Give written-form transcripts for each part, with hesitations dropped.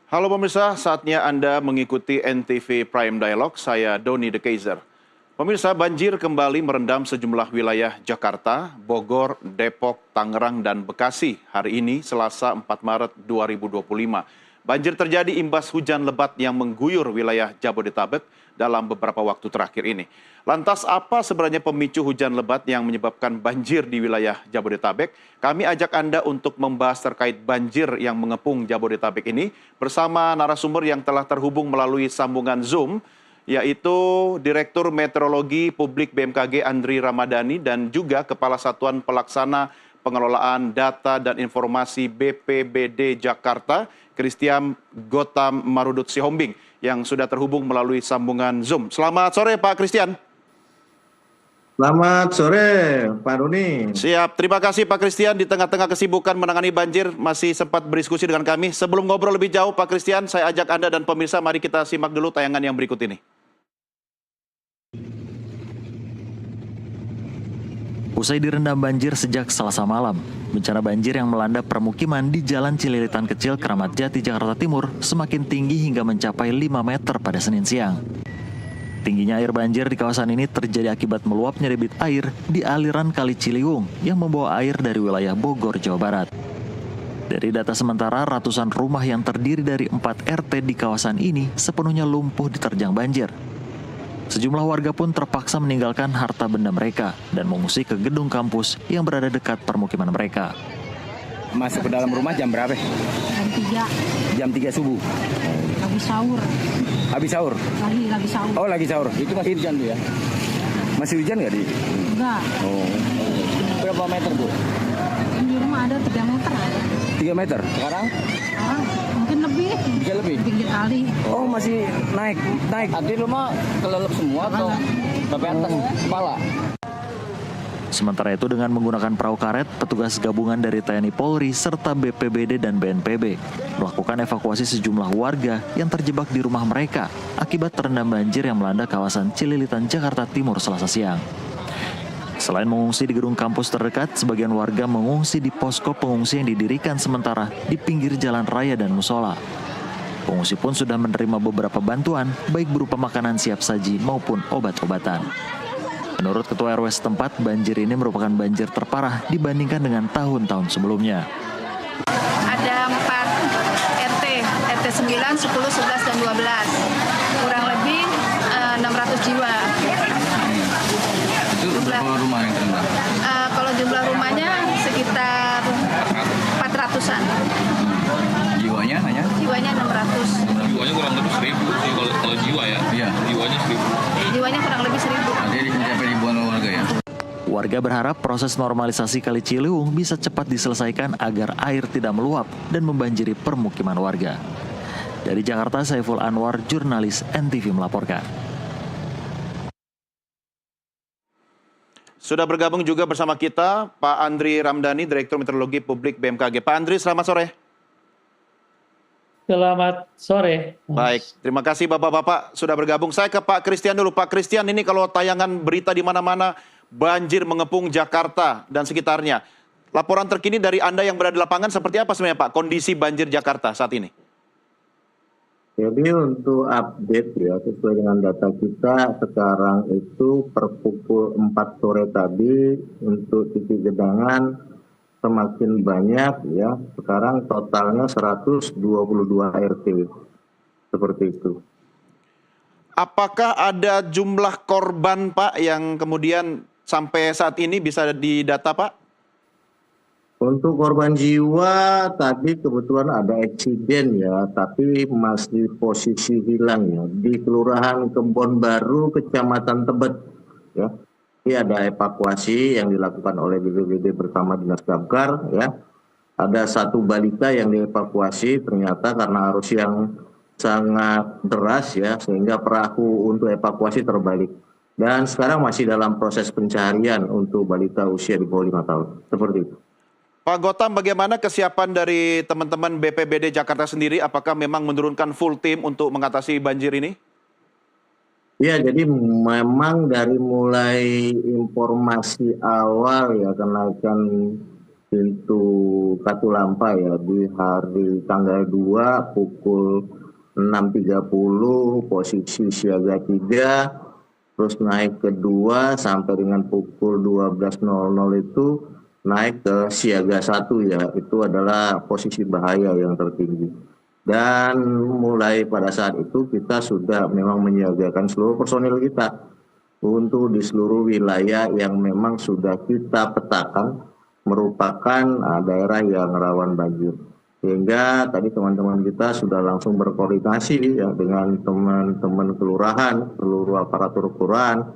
Halo pemirsa, saatnya Anda mengikuti NTV Prime Dialog. Saya Doni De Kaiser. Pemirsa, banjir kembali merendam sejumlah wilayah Jakarta, Bogor, Depok, Tangerang, dan Bekasi hari ini Selasa 4 Maret 2025. Banjir terjadi imbas hujan lebat yang mengguyur wilayah Jabodetabek dalam beberapa waktu terakhir ini. Lantas apa sebenarnya pemicu hujan lebat yang menyebabkan banjir di wilayah Jabodetabek? Kami ajak Anda untuk membahas terkait banjir yang mengepung Jabodetabek ini bersama narasumber yang telah terhubung melalui sambungan Zoom, yaitu Direktur Meteorologi Publik BMKG Andri Ramadhani dan juga Kepala Satuan Pelaksana Pengelolaan Data dan Informasi BPBD Jakarta, Christian Gotam Marudut Sihombing, yang sudah terhubung melalui sambungan Zoom. Selamat sore Pak Christian. Selamat sore Pak Doni. Siap, terima kasih Pak Christian. Di tengah-tengah kesibukan menangani banjir masih sempat berdiskusi dengan kami. Sebelum ngobrol lebih jauh Pak Christian, saya ajak Anda dan pemirsa, mari kita simak dulu tayangan yang berikut ini. Usai direndam banjir sejak Selasa malam, bencana banjir yang melanda permukiman di Jalan Cililitan Kecil, Keramat Jati, Jakarta Timur semakin tinggi hingga mencapai 5 meter pada Senin siang. Tingginya air banjir di kawasan ini terjadi akibat meluapnya debit air di aliran Kali Ciliwung yang membawa air dari wilayah Bogor, Jawa Barat. Dari data sementara, ratusan rumah yang terdiri dari 4 RT di kawasan ini sepenuhnya lumpuh diterjang banjir. Sejumlah warga pun terpaksa meninggalkan harta benda mereka dan mengungsi ke gedung kampus yang berada dekat permukiman mereka. Masuk ke dalam rumah jam berapa? Jam 3. Jam 3 subuh. Lagi sahur. Habis sahur? Lagi sahur. Oh, lagi sahur. Itu masih hujan tuh ya? Masih hujan nggak di? Enggak. Oh. Berapa meter, Bu? Di rumah ada 3 meter. 3 meter. Sekarang? Sekarang mungkin lebih. Bisa lebih? Pinggir kali. Oh, masih naik. Tadi rumah kelelep semua atau sampai atas kepala? Sementara itu dengan menggunakan perahu karet, petugas gabungan dari TNI Polri serta BPBD dan BNPB melakukan evakuasi sejumlah warga yang terjebak di rumah mereka akibat terendam banjir yang melanda kawasan Cililitan, Jakarta Timur Selasa siang. Selain mengungsi di gedung kampus terdekat, sebagian warga mengungsi di posko pengungsi yang didirikan sementara di pinggir jalan raya dan musola. Pengungsi pun sudah menerima beberapa bantuan, baik berupa makanan siap saji maupun obat-obatan. Menurut Ketua RW setempat, banjir ini merupakan banjir terparah dibandingkan dengan tahun-tahun sebelumnya. Ada 4 RT, RT 9, 10, 11, dan 12. Kurang lebih 600 jiwa. Itu berapa rumah yang terendam? Kalau jumlah rumahnya sekitar 400-an. Jiwanya hanya? Jiwanya 600. Jiwanya kurang lebih 1.000 sih kalau jiwa ya. Iya. Jiwanya 1.000. Jiwanya kurang lebih 1.000. Jadi mencapai ribuan warga ya? Warga berharap proses normalisasi Kali Ciliwung bisa cepat diselesaikan agar air tidak meluap dan membanjiri permukiman warga. Dari Jakarta, Saiful Anwar, jurnalis NTV melaporkan. Sudah bergabung juga bersama kita Pak Andri Ramadhani, Direktur Meteorologi Publik BMKG. Pak Andri, selamat sore. Selamat sore. Baik, terima kasih Bapak-Bapak sudah bergabung. Saya ke Pak Christian dulu. Pak Christian, ini kalau tayangan berita di mana-mana banjir mengepung Jakarta dan sekitarnya. Laporan terkini dari Anda yang berada di lapangan seperti apa sebenarnya Pak, kondisi banjir Jakarta saat ini? Jadi untuk update ya, sesuai dengan data kita sekarang itu per pukul 4 sore tadi untuk titik genangan semakin banyak ya. Sekarang totalnya 122 RT. Seperti itu. Apakah ada jumlah korban Pak yang kemudian sampai saat ini bisa didata Pak? Untuk korban jiwa tadi kebetulan ada eksiden ya, tapi masih posisi hilang ya di Kelurahan Kebon Baru, Kecamatan Tebet ya. Ini ada evakuasi yang dilakukan oleh BPBD bersama Dinas Damkar ya. Ada satu balita yang dievakuasi ternyata karena arus yang sangat deras ya, sehingga perahu untuk evakuasi terbalik. Dan sekarang masih dalam proses pencarian untuk balita usia di bawah 5 tahun. Seperti itu. Pak Gotam, bagaimana kesiapan dari teman-teman BPBD Jakarta sendiri? Apakah memang menurunkan full tim untuk mengatasi banjir ini? Ya, jadi memang dari mulai informasi awal ya kenaikan pintu Katulampa ya di hari tanggal 2 pukul 6.30 posisi siaga 3, terus naik ke 2 sampai dengan pukul 12.00 itu naik ke siaga 1 ya, itu adalah posisi bahaya yang tertinggi. Dan mulai pada saat itu kita sudah memang menyiagakan seluruh personil kita untuk di seluruh wilayah yang memang sudah kita petakan merupakan daerah yang rawan banjir. Sehingga tadi teman-teman kita sudah langsung berkoordinasi ya dengan teman-teman kelurahan, seluruh aparatur kelurahan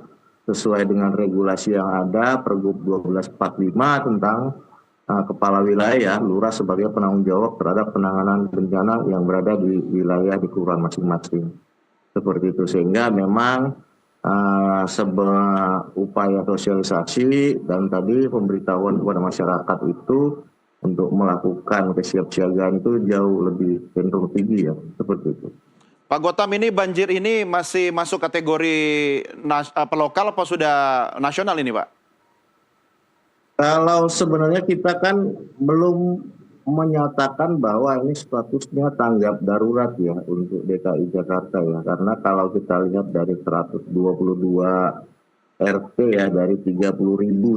sesuai dengan regulasi yang ada Pergub 1245 tentang kepala wilayah, lurah sebagai penanggung jawab terhadap penanganan bencana yang berada di wilayah di kelurahan masing-masing. Seperti itu, sehingga memang sebuah upaya sosialisasi dan tadi pemberitahuan kepada masyarakat itu untuk melakukan kesiapsiagaan itu jauh lebih cenderung tinggi ya, seperti itu. Pak Gotam, ini banjir ini masih masuk kategori lokal apa sudah nasional ini, Pak? Kalau sebenarnya kita kan belum menyatakan bahwa ini statusnya tanggap darurat ya untuk DKI Jakarta ya, karena kalau kita lihat dari 122 RT ya, dari 30.000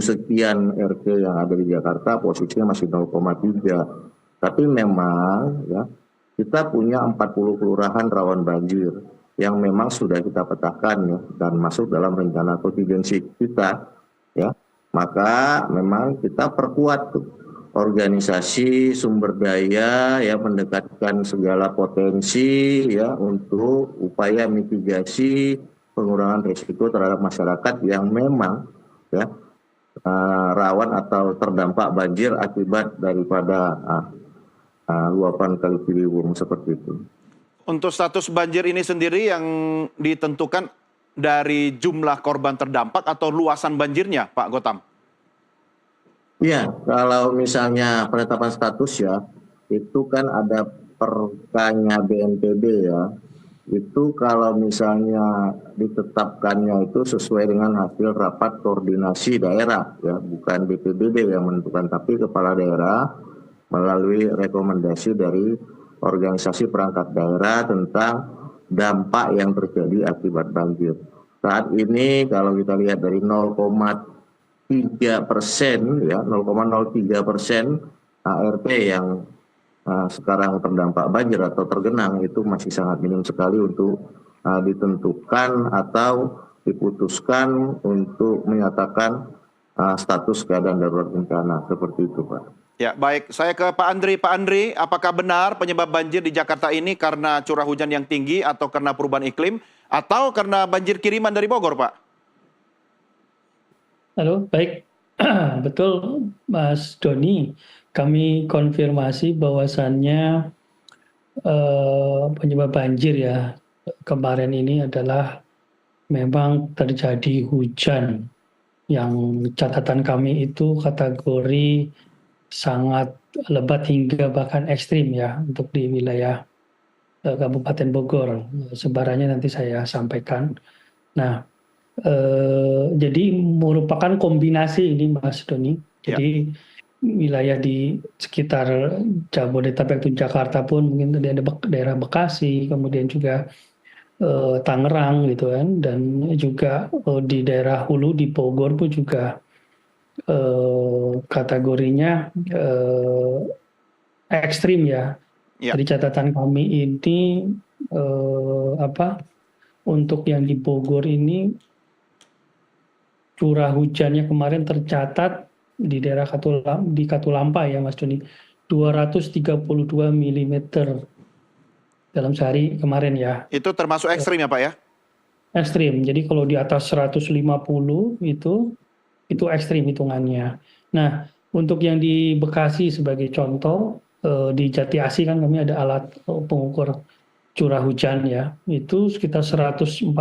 sekian RT yang ada di Jakarta posisinya masih 0,3. Tapi memang ya kita punya 40 kelurahan rawan banjir yang memang sudah kita petakan ya dan masuk dalam rencana kontingensi kita ya. Maka memang kita perkuat tuh organisasi sumber daya ya, mendekatkan segala potensi ya untuk upaya mitigasi pengurangan risiko terhadap masyarakat yang memang ya rawan atau terdampak banjir akibat daripada luapan Kali Ciliwung seperti itu. Untuk status banjir ini sendiri yang ditentukan dari jumlah korban terdampak atau luasan banjirnya, Pak Gotam? Iya, kalau misalnya penetapan status ya, itu kan ada perkanya BNPB ya. Itu kalau misalnya ditetapkannya itu sesuai dengan hasil rapat koordinasi daerah ya, bukan BPBD yang menentukan, tapi kepala daerah melalui rekomendasi dari organisasi perangkat daerah tentang dampak yang terjadi akibat banjir. Saat ini kalau kita lihat dari 0,3% ya, 0,03% ART yang sekarang terdampak banjir atau tergenang itu masih sangat minim sekali untuk ditentukan atau diputuskan untuk menyatakan status keadaan darurat bencana seperti itu, Pak. Ya, baik. Saya ke Pak Andri. Pak Andri, apakah benar penyebab banjir di Jakarta ini karena curah hujan yang tinggi atau karena perubahan iklim atau karena banjir kiriman dari Bogor, Pak? Halo, baik. Betul, Mas Doni. Kami konfirmasi bahwasannya penyebab banjir ya kemarin ini adalah memang terjadi hujan yang catatan kami itu kategori sangat lebat hingga bahkan ekstrim ya untuk di wilayah Kabupaten Bogor. Sebarannya nanti saya sampaikan. Nah, jadi merupakan kombinasi ini Mas Doni. Jadi wilayah di sekitar Jabodetabek atau Jakarta pun mungkin ada daerah Bekasi, kemudian juga Tangerang gitu kan, dan juga di daerah hulu di Bogor pun juga kategorinya ekstrim ya. Dari catatan kami ini untuk yang di Bogor ini curah hujannya kemarin tercatat di daerah Katulampa ya Mas Doni, 232 mm dalam sehari kemarin ya. Itu termasuk ekstrim ya Pak ya? Ekstrim, jadi kalau di atas 150 itu ekstrim hitungannya. Nah, untuk yang di Bekasi sebagai contoh, di Jati Asih kan kami ada alat pengukur curah hujan ya, itu sekitar 141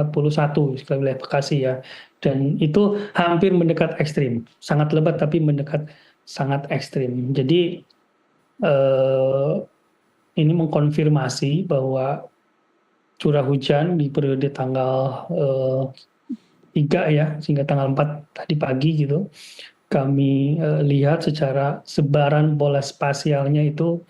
sekali wilayah Bekasi ya, dan itu hampir mendekat ekstrim, sangat lebat tapi mendekat sangat ekstrim. Jadi ini mengkonfirmasi bahwa curah hujan di periode tanggal 3 ya, sehingga tanggal 4 tadi pagi gitu, kami lihat secara sebaran bola spasialnya itu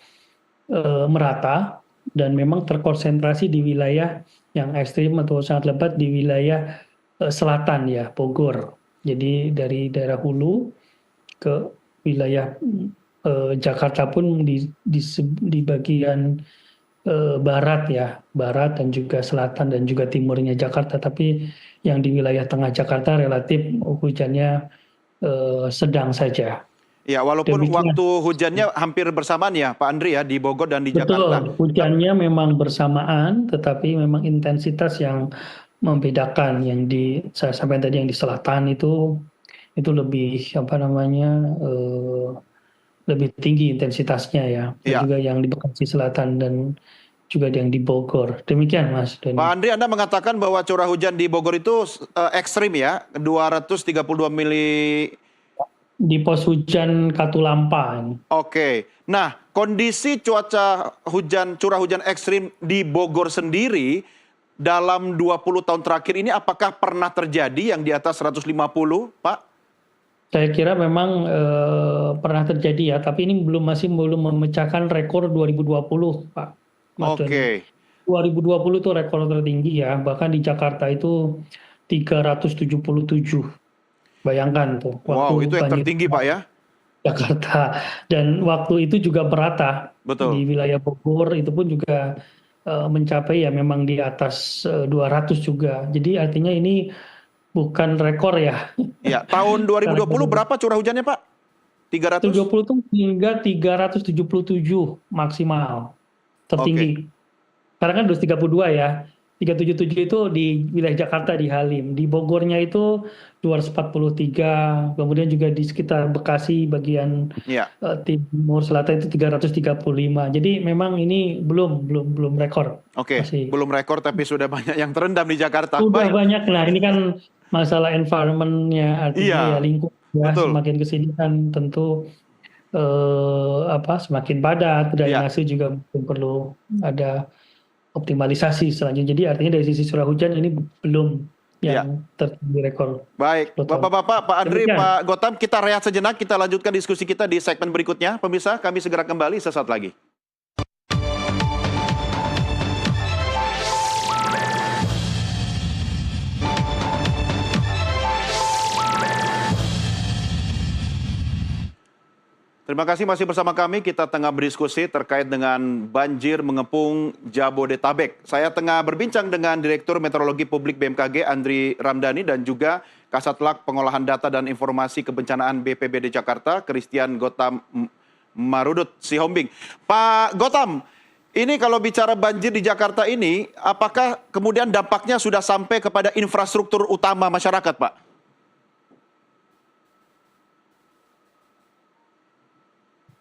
merata dan memang terkonsentrasi di wilayah yang ekstrim atau sangat lebat di wilayah selatan ya, Bogor. Jadi dari daerah hulu ke wilayah Jakarta pun di bagian barat ya, barat dan juga selatan dan juga timurnya Jakarta. Tapi yang di wilayah tengah Jakarta relatif hujannya sedang saja. Ya, walaupun Demikian. waktu hujannya hampir bersamaan ya, Pak Andri ya, di Bogor dan di Jakarta. Betul, hujannya memang bersamaan, tetapi memang intensitas yang membedakan. Yang saya sampaikan tadi yang di selatan itu lebih lebih tinggi intensitasnya ya. Dan Ya. juga yang di Bekasi Selatan dan juga yang di Bogor. Demikian Mas Doni. Pak Andri, Anda mengatakan bahwa curah hujan di Bogor itu ekstrim ya, 232 mili. Di pos hujan Katulampa ini. Oke. Nah, kondisi cuaca hujan, curah hujan ekstrim di Bogor sendiri dalam 20 tahun terakhir ini apakah pernah terjadi yang di atas 150, Pak? Saya kira memang pernah terjadi ya, tapi ini masih belum memecahkan rekor 2020, Pak. Mas Doni. Oke. 2020 itu rekor tertinggi ya, bahkan di Jakarta itu 377. Bayangkan tuh. Wow, itu yang banjir tertinggi Pak ya? Jakarta. Dan waktu itu juga merata. Betul. Di wilayah Bogor itu pun juga mencapai ya memang di atas 200 juga. Jadi artinya ini bukan rekor ya. Ya, tahun 2020 berapa curah hujannya Pak? 300? 70 itu hingga 377 maksimal. Tertinggi. Karena kan 232 ya. 377 itu di wilayah Jakarta di Halim. Di Bogornya itu 243, kemudian juga di sekitar Bekasi bagian timur selatan itu 335. Jadi memang ini belum rekor. Oke, belum rekor tapi sudah banyak yang terendam di Jakarta. Sudah banyak. Nah, ini kan masalah environment-nya artinya ya lingkup ya. Betul. Semakin kesini kan tentu semakin padat, drainase juga perlu ada optimalisasi selanjutnya. Jadi artinya dari sisi curah hujan ini belum yang tertinggi rekor. Baik, Bapak-bapak, Pak Andri, Pak Gautam, kita rehat sejenak, kita lanjutkan diskusi kita di segmen berikutnya. Pemirsa, kami segera kembali sesaat lagi. Terima kasih masih bersama kami. Kita tengah berdiskusi terkait dengan banjir mengepung Jabodetabek. Saya tengah berbincang dengan Direktur Meteorologi Publik BMKG Andri Ramdhani dan juga Kasatlag Pengolahan Data dan Informasi Kebencanaan BPBD Jakarta Christian Gautam Marudut Sihombing. Pak Gautam, ini kalau bicara banjir di Jakarta ini, apakah kemudian dampaknya sudah sampai kepada infrastruktur utama masyarakat, Pak?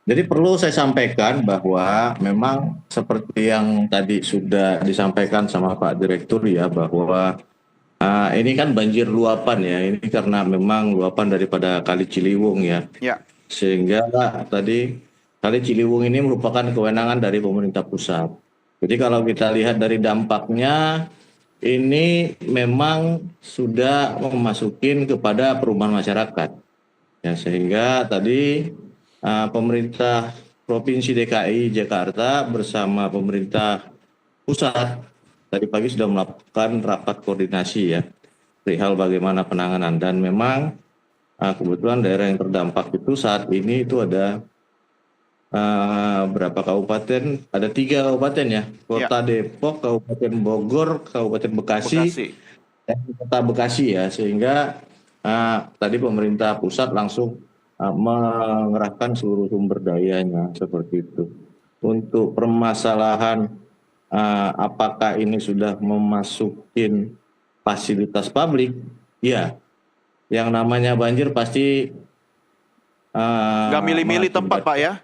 Jadi perlu saya sampaikan bahwa memang seperti yang tadi sudah disampaikan sama Pak Direktur ya, bahwa ini kan banjir luapan ya, ini karena memang luapan daripada Kali Ciliwung ya. Sehingga tadi Kali Ciliwung ini merupakan kewenangan dari pemerintah pusat. Jadi kalau kita lihat dari dampaknya, ini memang sudah memasukin kepada perumahan masyarakat. Ya, sehingga tadi pemerintah Provinsi DKI Jakarta bersama pemerintah pusat tadi pagi sudah melakukan rapat koordinasi ya perihal bagaimana penanganan, dan memang kebetulan daerah yang terdampak itu saat ini itu ada berapa kabupaten? Ada 3 kabupaten ya, Kota Depok, Kabupaten Bogor, Kabupaten Bekasi, dan Kota Bekasi ya, sehingga tadi pemerintah pusat langsung mengerahkan seluruh sumber dayanya seperti itu. Untuk permasalahan apakah ini sudah memasukin fasilitas publik, ya, yang namanya banjir pasti nggak milih-milih tempat Pak ya?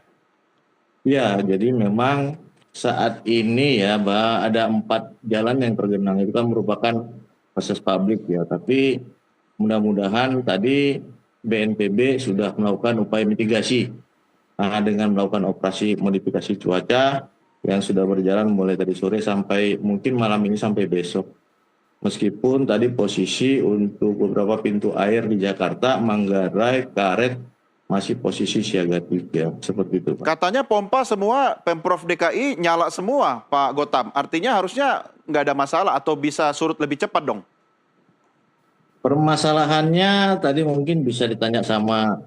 Ya, jadi memang saat ini ya, ada 4 jalan yang tergenang, itu kan merupakan fasilitas publik ya, tapi mudah-mudahan tadi BNPB sudah melakukan upaya mitigasi dengan melakukan operasi modifikasi cuaca yang sudah berjalan mulai tadi sore sampai mungkin malam ini sampai besok. Meskipun tadi posisi untuk beberapa pintu air di Jakarta, Manggarai, Karet masih posisi siaga 3, seperti itu Pak. Katanya pompa semua Pemprov DKI nyala semua, Pak Gotam. Artinya harusnya nggak ada masalah atau bisa surut lebih cepat dong? Permasalahannya tadi mungkin bisa ditanya sama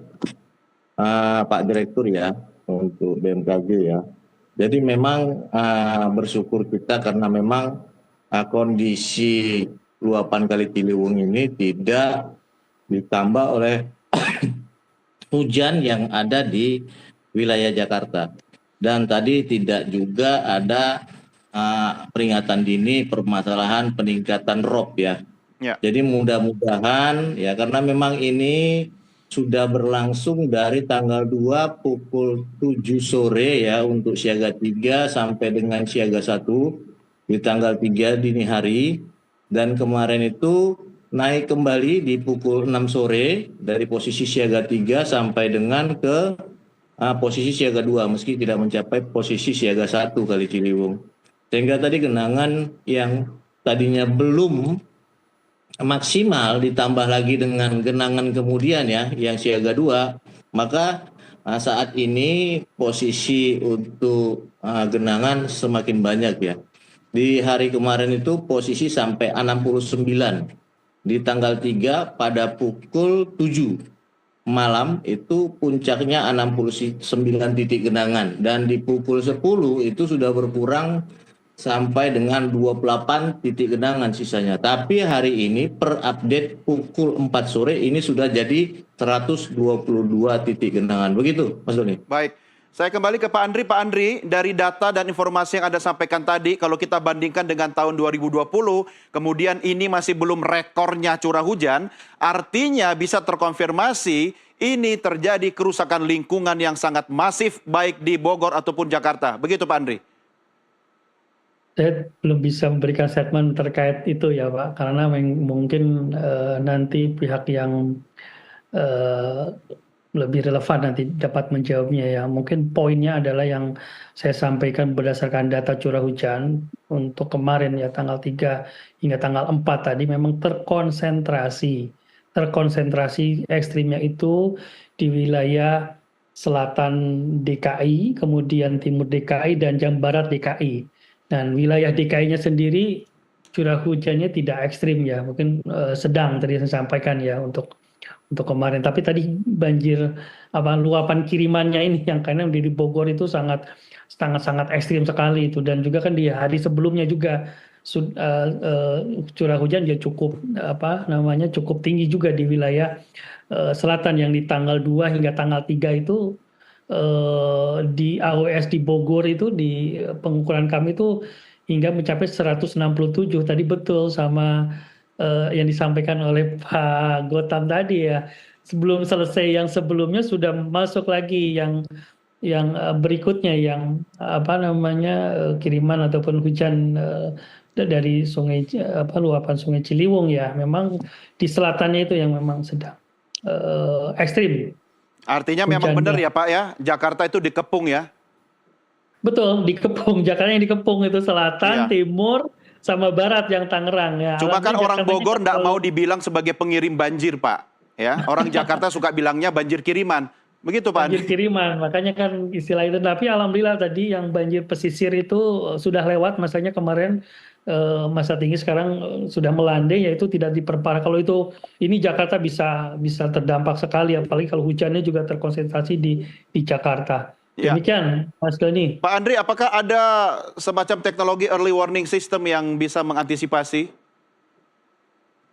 Pak Direktur ya, untuk BMKG ya. Jadi memang bersyukur kita karena memang kondisi luapan Kali Ciliwung ini tidak ditambah oleh hujan yang ada di wilayah Jakarta. Dan tadi tidak juga ada peringatan dini permasalahan peningkatan rob ya. Ya. Jadi mudah-mudahan ya, karena memang ini sudah berlangsung dari tanggal 2 pukul 7 sore ya untuk siaga 3 sampai dengan siaga 1 di tanggal 3 dini hari, dan kemarin itu naik kembali di pukul 6 sore dari posisi siaga 3 sampai dengan ke posisi siaga 2 meski tidak mencapai posisi siaga 1 Kali Ciliwung. Sehingga tadi genangan yang tadinya belum maksimal ditambah lagi dengan genangan kemudian ya yang siaga 2, maka saat ini posisi untuk genangan semakin banyak ya. Di hari kemarin itu posisi sampai 69, di tanggal 3 pada pukul 7 malam itu puncaknya 69 titik genangan, dan di pukul 10 itu sudah berkurang sampai dengan 28 titik genangan sisanya. Tapi hari ini per update pukul 4 sore ini sudah jadi 122 titik genangan. Begitu Mas Doni. Baik, saya kembali ke Pak Andri. Pak Andri, dari data dan informasi yang Anda sampaikan tadi, kalau kita bandingkan dengan tahun 2020, kemudian ini masih belum rekornya curah hujan, artinya bisa terkonfirmasi ini terjadi kerusakan lingkungan yang sangat masif baik di Bogor ataupun Jakarta. Begitu Pak Andri? Saya belum bisa memberikan statement terkait itu ya Pak, karena mungkin nanti pihak yang lebih relevan nanti dapat menjawabnya ya. Mungkin poinnya adalah yang saya sampaikan berdasarkan data curah hujan untuk kemarin ya tanggal 3 hingga tanggal 4 tadi memang terkonsentrasi ekstrimnya itu di wilayah selatan DKI, kemudian timur DKI dan Barat DKI. Dan wilayah DKI-nya sendiri curah hujannya tidak ekstrim ya, mungkin sedang tadi saya sampaikan ya untuk kemarin. Tapi tadi banjir luapan kirimannya ini yang karena di Bogor itu sangat ekstrim sekali itu, dan juga kan di hari sebelumnya juga curah hujan ya cukup cukup tinggi juga di wilayah selatan yang di tanggal 2 hingga tanggal 3 itu. Di AWS di Bogor itu di pengukuran kami itu hingga mencapai 167. Tadi betul sama yang disampaikan oleh Pak Gotam tadi ya. Sebelum selesai yang sebelumnya sudah masuk lagi yang berikutnya yang kiriman ataupun hujan dari sungai luapan Sungai Ciliwung ya. Memang di selatannya itu yang memang sedang ekstrim. Artinya memang benar ya Pak ya, Jakarta itu dikepung ya? Betul, dikepung. Jakarta yang dikepung itu selatan, timur, sama barat yang Tangerang ya. Cuma kan orang Bogor nggak mau dibilang sebagai pengirim banjir Pak. Ya, orang Jakarta suka bilangnya banjir kiriman. Begitu Pak Andi? Banjir kiriman, makanya kan istilah itu. Tapi alhamdulillah tadi yang banjir pesisir itu sudah lewat masanya kemarin. Masa tinggi sekarang sudah melandai, yaitu tidak diperparah. Kalau itu ini Jakarta bisa terdampak sekali, apalagi kalau hujannya juga terkonsentrasi di Jakarta. Ya. Demikian Mas Doni. Pak Andri, apakah ada semacam teknologi early warning system yang bisa mengantisipasi?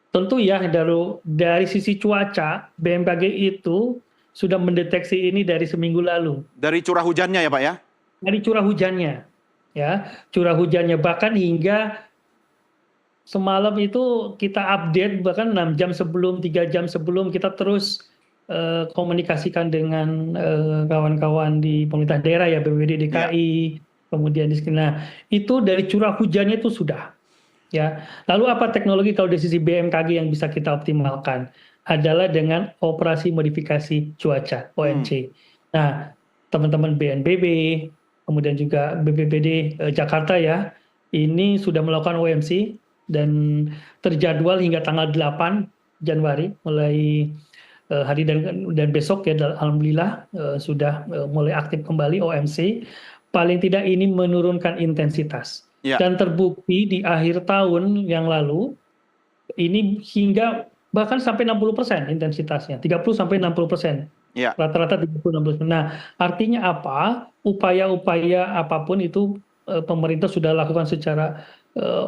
Tentu ya, dari sisi cuaca BMKG itu sudah mendeteksi ini dari seminggu lalu. Dari curah hujannya ya Pak ya? Dari curah hujannya. Ya, curah hujannya bahkan hingga semalam itu kita update bahkan 6 jam sebelum, 3 jam sebelum kita terus komunikasikan dengan kawan-kawan di pemerintah daerah ya, BPBD DKI, kemudian di sini. Nah, itu dari curah hujannya itu sudah. Ya. Lalu apa teknologi kalau dari sisi BMKG yang bisa kita optimalkan? Adalah dengan operasi modifikasi cuaca, OMC. Nah, teman-teman BNPB, kemudian juga BPBD Jakarta ya, ini sudah melakukan OMC dan terjadwal hingga tanggal 8 Januari mulai hari dan besok ya, alhamdulillah sudah mulai aktif kembali OMC. Paling tidak ini menurunkan intensitas. Ya. Dan terbukti di akhir tahun yang lalu ini hingga bahkan sampai 60% intensitasnya, 30-60%. Ya. Rata-rata 30-60%. Nah, artinya apa? Upaya-upaya apapun itu pemerintah sudah lakukan secara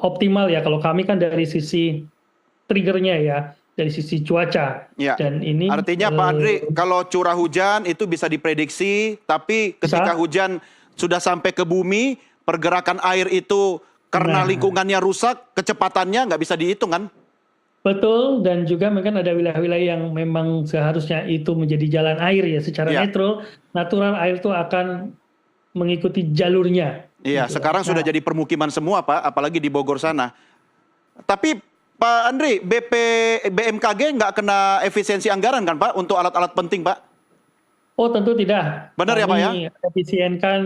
optimal ya. Kalau kami kan dari sisi triggernya ya, dari sisi cuaca. Ya. Dan ini artinya Pak Andri, kalau curah hujan itu bisa diprediksi, tapi ketika hujan sudah sampai ke bumi, pergerakan air itu karena lingkungannya rusak, kecepatannya nggak bisa dihitung kan? Betul, dan juga mungkin ada wilayah-wilayah yang memang seharusnya itu menjadi jalan air ya, secara natural air itu akan mengikuti jalurnya. Iya, gitu. sekarang sudah jadi permukiman semua Pak, apalagi di Bogor sana. Tapi Pak Andri, BMKG nggak kena efisiensi anggaran kan Pak untuk alat-alat penting Pak? Oh tentu tidak. Benar ya Pak ya? Kami efisienkan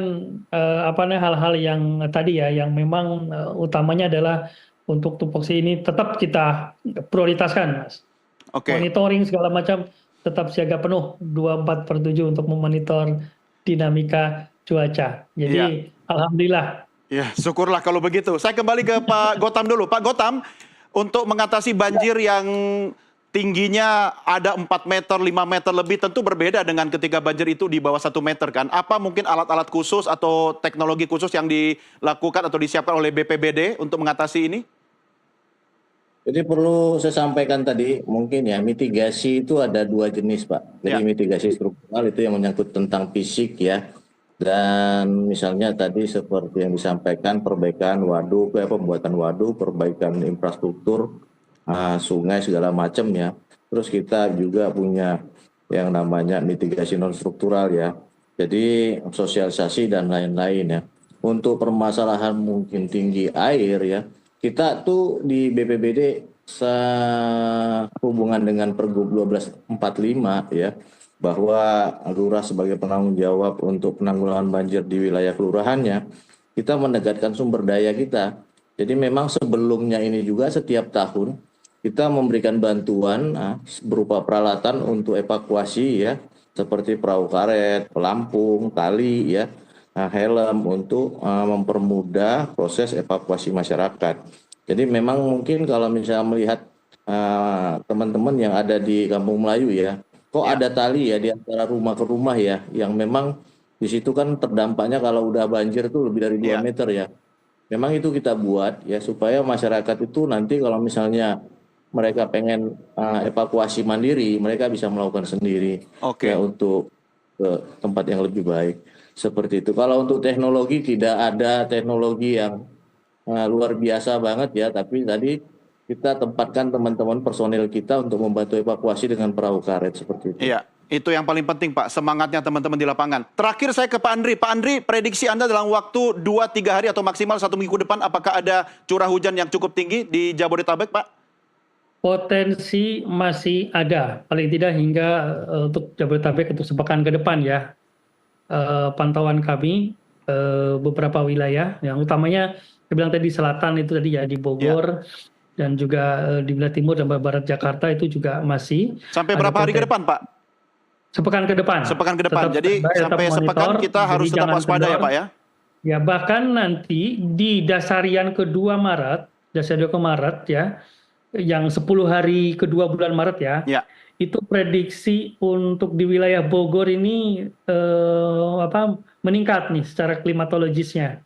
hal-hal yang tadi ya, yang memang utamanya adalah untuk tupoksi ini tetap kita prioritaskan, Mas. Oke. Monitoring segala macam tetap siaga penuh 24/7 untuk memonitor dinamika cuaca. Jadi alhamdulillah. Ya, syukurlah kalau begitu. Saya kembali ke Pak Gautam dulu. Pak Gautam, untuk mengatasi banjir yang tingginya ada 4 meter, 5 meter lebih, tentu berbeda dengan ketika banjir itu di bawah 1 meter kan. Apa mungkin alat-alat khusus atau teknologi khusus yang dilakukan atau disiapkan oleh BPBD untuk mengatasi ini? Jadi perlu saya sampaikan tadi, mungkin ya, mitigasi itu ada 2 jenis Pak. Jadi mitigasi struktural itu yang menyangkut tentang fisik ya. Dan misalnya tadi seperti yang disampaikan, perbaikan waduk, pembuatan waduk, perbaikan infrastruktur, sungai segala macam ya. Terus kita juga punya yang namanya mitigasi non struktural ya. Jadi sosialisasi dan lain-lain ya. Untuk permasalahan mungkin tinggi air ya, kita tuh di BPBD sehubungan dengan Pergub 1245 ya, bahwa lurah sebagai penanggung jawab untuk penanggulangan banjir di wilayah kelurahannya, kita menegatkan sumber daya kita. Jadi memang sebelumnya ini juga setiap tahun kita memberikan bantuan berupa peralatan untuk evakuasi ya, seperti perahu karet, pelampung, tali ya, helm untuk mempermudah proses evakuasi masyarakat. Jadi memang mungkin kalau misalnya melihat teman-teman yang ada di Kampung Melayu ya, kok ada tali ya di antara rumah ke rumah ya, yang memang di situ kan terdampaknya kalau udah banjir tuh lebih dari 2 meter ya. Memang itu kita buat ya supaya masyarakat itu nanti kalau misalnya mereka pengen evakuasi mandiri, mereka bisa melakukan sendiri ya, untuk ke tempat yang lebih baik. Seperti itu. Kalau untuk teknologi tidak ada teknologi yang luar biasa banget ya, tapi tadi kita tempatkan teman-teman personil kita untuk membantu evakuasi dengan perahu karet seperti itu. Iya, itu yang paling penting Pak, semangatnya teman-teman di lapangan. Terakhir saya ke Pak Andri. Pak Andri, prediksi Anda dalam waktu 2-3 hari atau maksimal 1 minggu depan, apakah ada curah hujan yang cukup tinggi di Jabodetabek Pak? Potensi masih ada, paling tidak hingga untuk Jabodetabek untuk sepekan ke depan ya. Pantauan kami beberapa wilayah, yang utamanya saya bilang tadi selatan itu tadi ya, di Bogor dan juga di wilayah timur dan barat Jakarta itu juga masih. Sampai berapa hari ke depan Pak? Sepekan ke depan. Sepekan ke depan. Jadi sampai sepekan kita harus tetap waspada ya Pak ya? Ya, bahkan nanti di dasarian kedua Maret ya, yang 10 hari kedua bulan Maret ya. Itu prediksi untuk di wilayah Bogor ini meningkat nih secara klimatologisnya.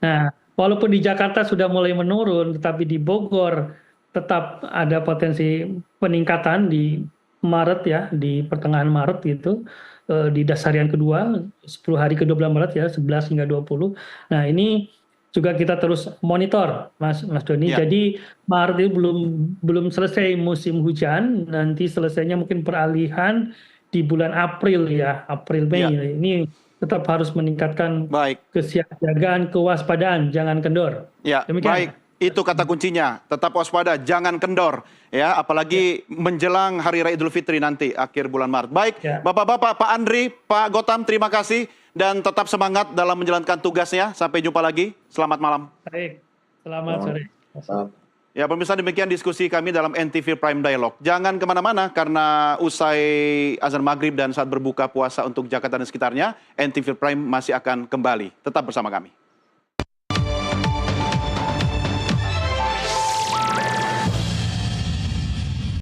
Nah, walaupun di Jakarta sudah mulai menurun, tetapi di Bogor tetap ada potensi peningkatan di Maret ya, di pertengahan Maret gitu, di dasarian kedua, 10 hari kedua bulan Maret ya, 11 hingga 20. Nah, ini juga kita terus monitor, Mas Doni. Jadi Maret itu belum selesai musim hujan, nanti selesainya mungkin peralihan di bulan April ya, April Mei. Ini tetap harus meningkatkan kesiapsiagaan, kewaspadaan, jangan kendor. Ya, baik. Itu kata kuncinya, tetap waspada, jangan kendor ya, apalagi menjelang Hari Raya Idul Fitri nanti akhir bulan Maret. Baik, Bapak-bapak, Pak Andri, Pak Gautam, terima kasih. Dan tetap semangat dalam menjalankan tugasnya. Sampai jumpa lagi. Selamat malam. Baik. Selamat sore. Ya, pemirsa, demikian diskusi kami dalam NTV Prime Dialog. Jangan kemana-mana karena usai azan maghrib dan saat berbuka puasa untuk Jakarta dan sekitarnya, NTV Prime masih akan kembali. Tetap bersama kami.